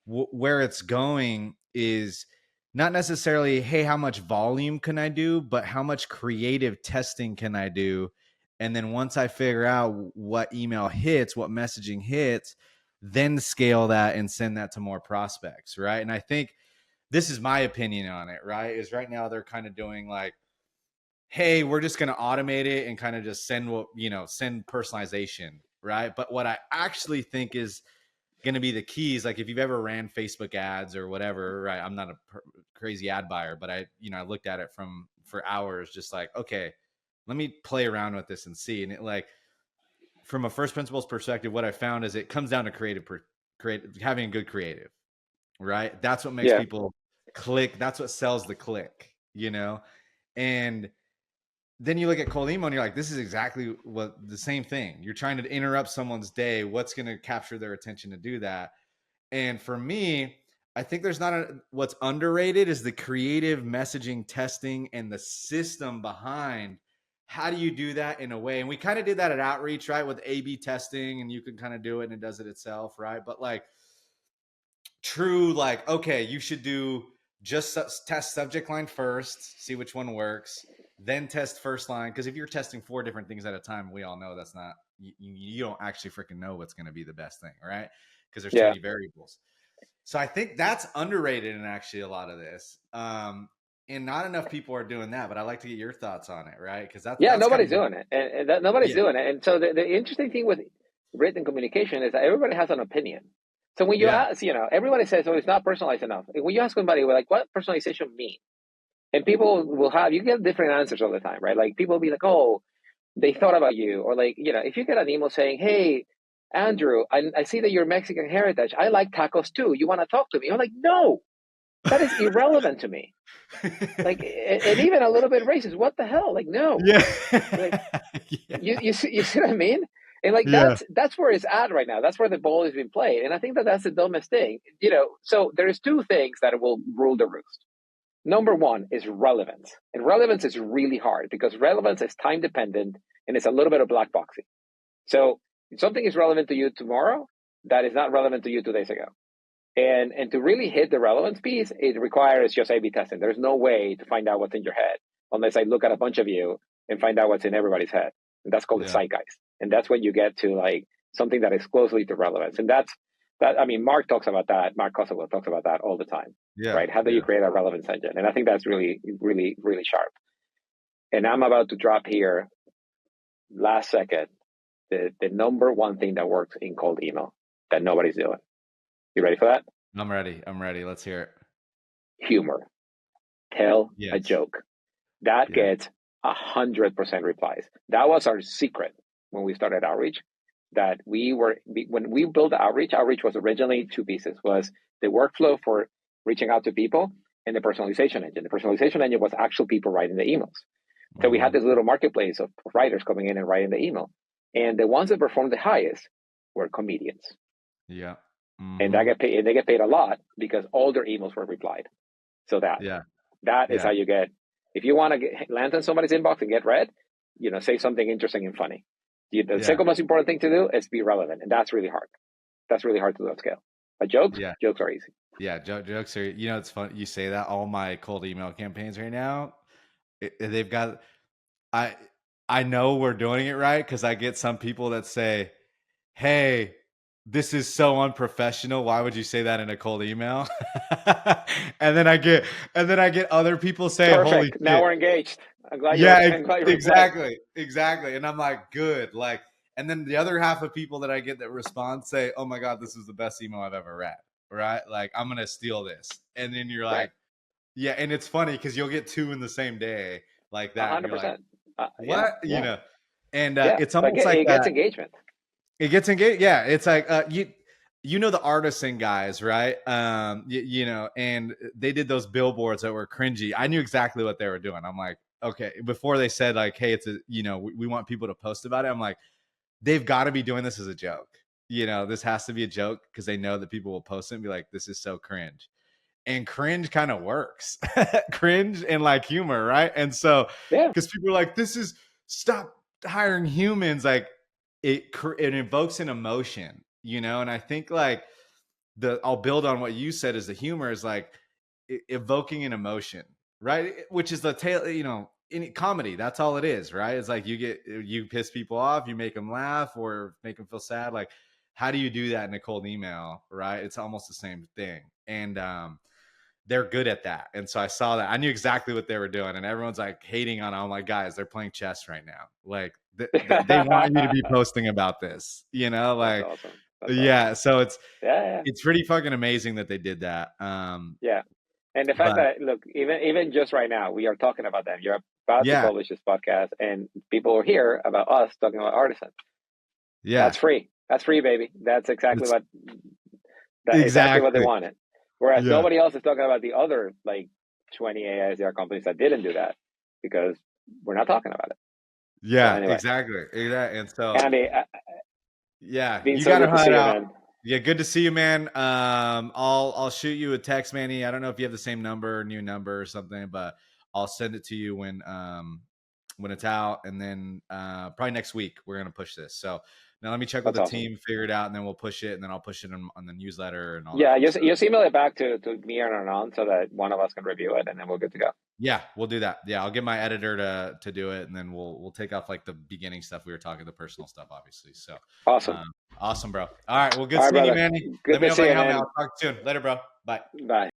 where it's going is not necessarily, hey, how much volume can I do, but how much creative testing can I do? And then once I figure out what email hits, what messaging hits, then scale that and send that to more prospects, right? And I think this is my opinion on it, right? Is right now they're kind of doing like, hey, we're just going to automate it and kind of just send send personalization, right? But what I actually think is going to be the keys, like if you've ever ran Facebook ads or whatever, right? I'm not a crazy ad buyer, but I looked at it for hours, just like, okay, let me play around with this and see. And it, like, from a first principles perspective, what I found is it comes down to creative, having a good creative, right? That's what makes Yeah. people click. That's what sells the click. And then you look at cold email and you're like, this is exactly what the same thing. You're trying to interrupt someone's day. What's going to capture their attention to do that? And for me, I think there's not what's underrated is the creative messaging testing and the system behind how do you do that in a way? And we kind of did that at Outreach, right? With A/B testing, and you can kind of do it and it does it itself, right? But like true, like, okay, you should do just test subject line first, see which one works, then test first line. Because if you're testing 4 different things at a time, we all know that's not, you don't actually freaking know what's going to be the best thing, right? Because there's too Yeah. many variables. So I think that's underrated in actually a lot of this. And not enough people are doing that, but I'd like to get your thoughts on it, right? Because Yeah, that's kind nobody's of, doing it, and nobody's yeah, doing it. And so the interesting thing with written communication is that everybody has an opinion. So when you yeah, ask, everybody says, "Oh, it's not personalized enough." And when you ask somebody, well, like, what personalization mean? And people will you get different answers all the time, right? Like people will be like, "Oh, they thought about you," or like, if you get an email saying, "Hey, Andrew, I see that you're Mexican heritage. I like tacos too. You want to talk to me?" I'm like, "No, that is irrelevant to me." Like, and even a little bit racist. What the hell? Like, no. yeah, Like, yeah, you see what I mean? And like yeah, that's where it's at right now. That's where the ball is being played. And I think that that's the dumbest thing. So there's two things that will rule the roost. Number one is relevance. And relevance is really hard because relevance is time dependent and it's a little bit of black boxing. So if something is relevant to you tomorrow, that is not relevant to you 2 days ago. And to really hit the relevance piece, it requires just A/B testing. There's no way to find out what's in your head unless I look at a bunch of you and find out what's in everybody's head. And that's called the yeah, zeitgeist. And that's when you get to like something that is closely to relevance. And that's that. I mean, Mark talks about that. Mark Kosovo talks about that all the time, yeah, right? How do you yeah. create a relevance engine? And I think that's really, really, really sharp. And I'm about to drop here last second the number one thing that works in cold email that nobody's doing. You ready for that? I'm ready. I'm ready. Let's hear it. Humor. Tell a Yes. joke. That Yeah. gets 100% replies. That was our secret when we started Outreach. That when we built Outreach, Outreach was originally two pieces: was the workflow for reaching out to people and the personalization engine. The personalization engine was actual people writing the emails. So we Mm-hmm. had this little marketplace of writers coming in and writing the email, and the ones that performed the highest were comedians, Yeah. and Mm-hmm. they get paid a lot because all their emails were replied. So Yeah. that is Yeah. how you get. If you want to land in somebody's inbox and get read, say something interesting and funny. The Yeah. second most important thing to do is be relevant, and that's really hard. That's really hard to do at scale. But Yeah. jokes are easy. Yeah. Jokes are, it's fun. You say that all my cold email campaigns right now, they've got, I, I know we're doing it right because I get some people that say, "Hey, this is so unprofessional. Why would you say that in a cold email?" and then I get, other people say, "Holy Perfect. Now shit." we're engaged. I'm glad Yeah, you replied. exactly, exactly. And I'm like, good. Like, and then the other half of people that I get that respond say, "Oh my god, this is the best email I've ever read." Right? Like, I'm gonna steal this. And then you're Right. like, yeah. And it's funny because you'll get two in the same day like A that, and hundred you're like, percent. Yeah. what? Yeah. And Yeah. it's Like almost like it gets that. engagement. It gets engaged. Yeah, it's like you know the artisan guys, right? And they did those billboards that were cringy. I knew exactly what they were doing. I'm like, okay, before they said like, hey, it's we want people to post about it. I'm like, they've got to be doing this as a joke. This has to be a joke because they know that people will post it and be like, this is so cringe. And cringe kind of works. Cringe and like humor, right? And so Yeah. because people are like, this is stop hiring humans, like it invokes an emotion, and I think like I'll build on what you said is the humor is like evoking an emotion, right? Which is the tail, in comedy, that's all it is, right? It's like you piss people off, you make them laugh or make them feel sad. Like, how do you do that in a cold email, right? It's almost the same thing. And they're good at that. And so I saw that. I knew exactly what they were doing. And everyone's like hating on it. I'm like, guys, they're playing chess right now. Like they want you to be posting about this, That's like, awesome. That's awesome. yeah. So Yeah. Yeah. it's pretty fucking amazing that they did that. Yeah. And the fact But that, look, even just right now, we are talking about them. You're about to yeah, publish this podcast, and people will hear about us talking about artisans. yeah, That's free. That's free, baby. That's exactly it's what they exactly, wanted. Whereas yeah, nobody else is talking about the other like 20 AI SDR companies that didn't do that because we're not talking about it. So yeah, anyway, exactly. And so, Andy, yeah, been you so got to good to see head you, out. man. Yeah, good to see you, man. I'll shoot you a text, Manny. I don't know if you have the same number, new number or something, but I'll send it to you when when it's out, and then probably next week we're gonna push this. So now let me check with That's the awesome. team, figure it out, and then we'll push it, and then I'll push it on the newsletter and all that Yeah, fun stuff. just email it back to me and Anand so that one of us can review it, and then we're good to go. Yeah, we'll do that. Yeah, I'll get my editor to do it, and then we'll take off like the beginning stuff we were talking, the personal stuff, obviously. So Awesome. awesome, bro. All right, well, good All right, seeing you, brother. Manny. Good Let me to know if see I you, can help you out. man. I'll talk soon. Later, bro. Bye. Bye.